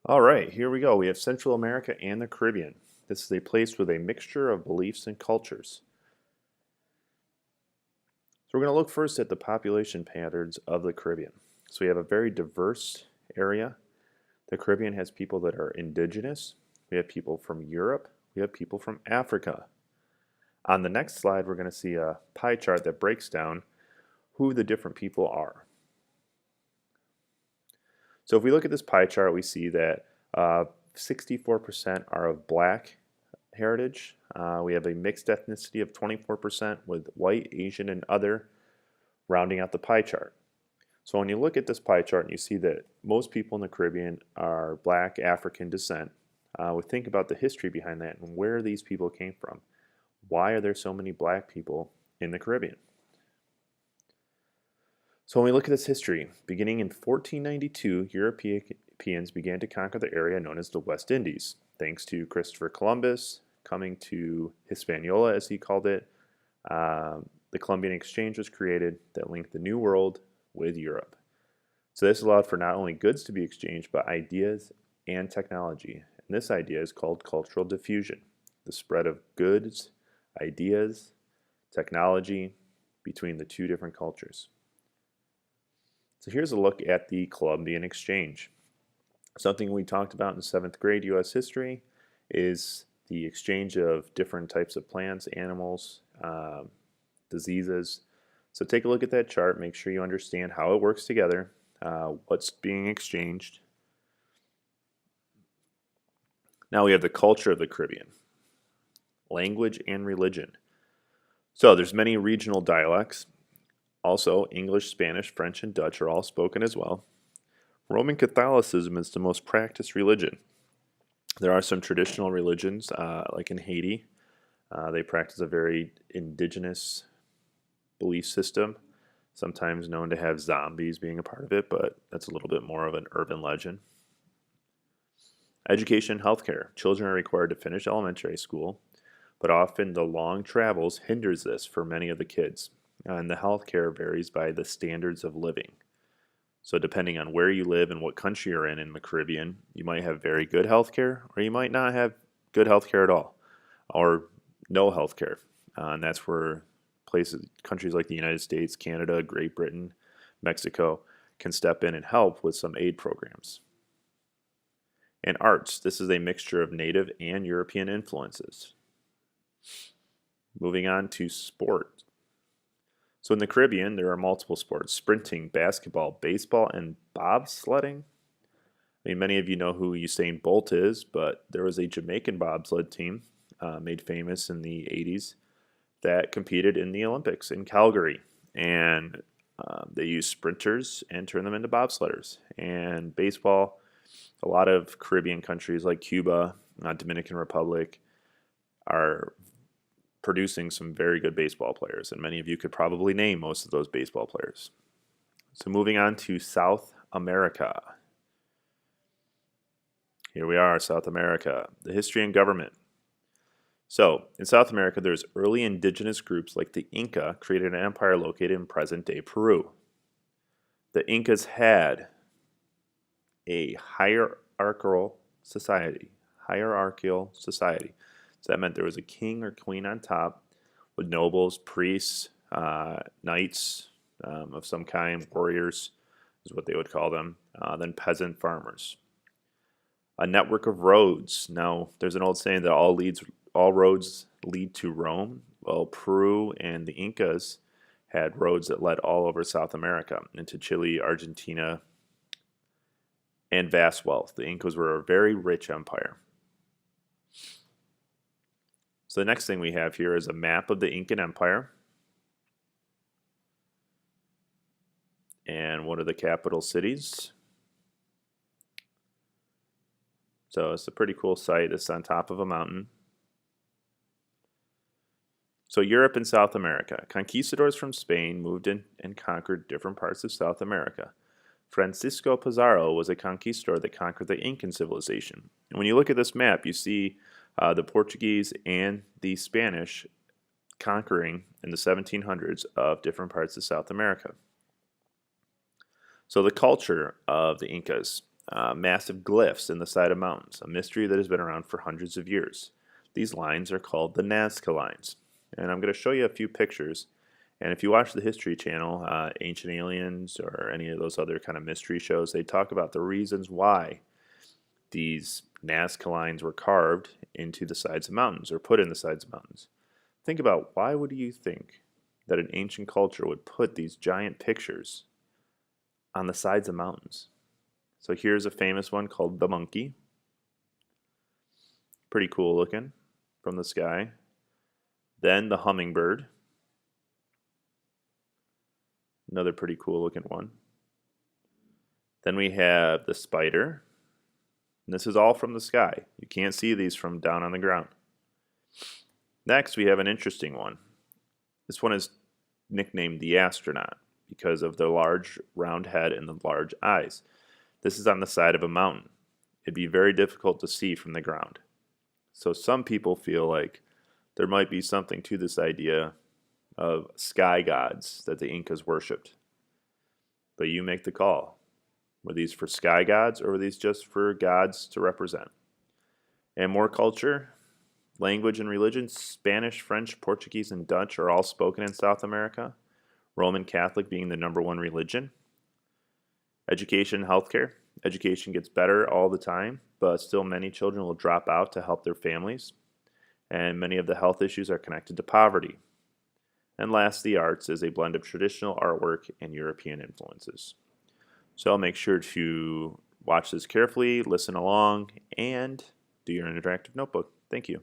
All right, here we go. We have Central America and the Caribbean. This is a place with a mixture of beliefs and cultures. So we're going to look first at the population patterns of the Caribbean. So we have a very diverse area. The Caribbean has people that are indigenous. We have people from Europe. We have people from Africa. On the next slide, we're going to see a pie chart that breaks down who the different people are. So if we look at this pie chart, we see that 64% are of black heritage. We have a mixed ethnicity of 24% with white, Asian, and other rounding out the pie chart. So when you look at this pie chart and you see that most people in the Caribbean are black African descent, we think about the history behind that and where these people came from. Why are there so many black people in the Caribbean? So when we look at this history, beginning in 1492, Europeans began to conquer the area known as the West Indies, thanks to Christopher Columbus coming to Hispaniola, as he called it. The Columbian Exchange was created that linked the New World with Europe. So this allowed for not only goods to be exchanged, but ideas and technology. And this idea is called cultural diffusion, the spread of goods, ideas, technology between the two different cultures. So here's a look at the Columbian Exchange. Something we talked about in 7th grade U.S. history is the exchange of different types of plants, animals, diseases. So take a look at that chart, make sure you understand how it works together, what's being exchanged. Now we have the culture of the Caribbean, language and religion. So there's many regional dialects. Also, English, Spanish, French, and Dutch are all spoken as well. Roman Catholicism is the most practiced religion. There are some traditional religions, like in Haiti. They practice a very indigenous belief system, sometimes known to have zombies being a part of it, but that's a little bit more of an urban legend. Education and healthcare. Children are required to finish elementary school, but often the long travels hinders this for many of the kids. And the healthcare varies by the standards of living. So depending on where you live and what country you're in the Caribbean, you might have very good healthcare, or you might not have good healthcare at all, or no healthcare. And that's where countries like the United States, Canada, Great Britain, Mexico can step in and help with some aid programs. And arts. This is a mixture of native and European influences. Moving on to sport. So in the Caribbean, there are multiple sports: sprinting, basketball, baseball, and bobsledding. I mean, many of you know who Usain Bolt is, but there was a Jamaican bobsled team made famous in the 80s that competed in the Olympics in Calgary. And they used sprinters and turned them into bobsledders. And baseball, a lot of Caribbean countries like Cuba, Dominican Republic, are producing some very good baseball players, and many of you could probably name most of those baseball players. So moving on to South America. Here we are, South America, the history and government. So in South America, there's early indigenous groups like the Inca created an empire located in present-day Peru. The Incas had a hierarchical society. So that meant there was a king or queen on top with nobles, priests, knights of some kind, warriors is what they would call them, then peasant farmers. A network of roads. Now, there's an old saying that all roads lead to Rome. Well, Peru and the Incas had roads that led all over South America, into Chile, Argentina, and vast wealth. The Incas were a very rich empire. So the next thing we have here is a map of the Incan Empire. And what are the capital cities? So it's a pretty cool site. It's on top of a mountain. So Europe and South America. Conquistadors from Spain moved in and conquered different parts of South America. Francisco Pizarro was a conquistador that conquered the Incan civilization. And when you look at this map, you see the Portuguese and the Spanish conquering in the 1700s of different parts of South America. So the culture of the Incas. massive glyphs in the side of mountains, a mystery that has been around for hundreds of years. These lines are called the Nazca Lines. And I'm going to show you a few pictures. And if you watch the History Channel, Ancient Aliens, or any of those other kind of mystery shows, they talk about the reasons why these Nazca lines were carved into the sides of mountains or put in the sides of mountains. Think about, why would you think that an ancient culture would put these giant pictures on the sides of mountains? So here's a famous one called the monkey. Pretty cool looking from the sky. Then the hummingbird. Another pretty cool looking one. Then we have the spider. And this is all from the sky. You can't see these from down on the ground. Next, we have an interesting one. This one is nicknamed the astronaut because of the large round head and the large eyes. This is on the side of a mountain. It'd be very difficult to see from the ground. So some people feel like there might be something to this idea of sky gods that the Incas worshipped. But you make the call. Were these for sky gods, or were these just for gods to represent? And more culture, language and religion, Spanish, French, Portuguese, and Dutch are all spoken in South America, Roman Catholic being the #1 religion. Education, healthcare. Education gets better all the time, but still many children will drop out to help their families. And many of the health issues are connected to poverty. And last, the arts is a blend of traditional artwork and European influences. So I'll make sure to watch this carefully, listen along, and do your interactive notebook. Thank you.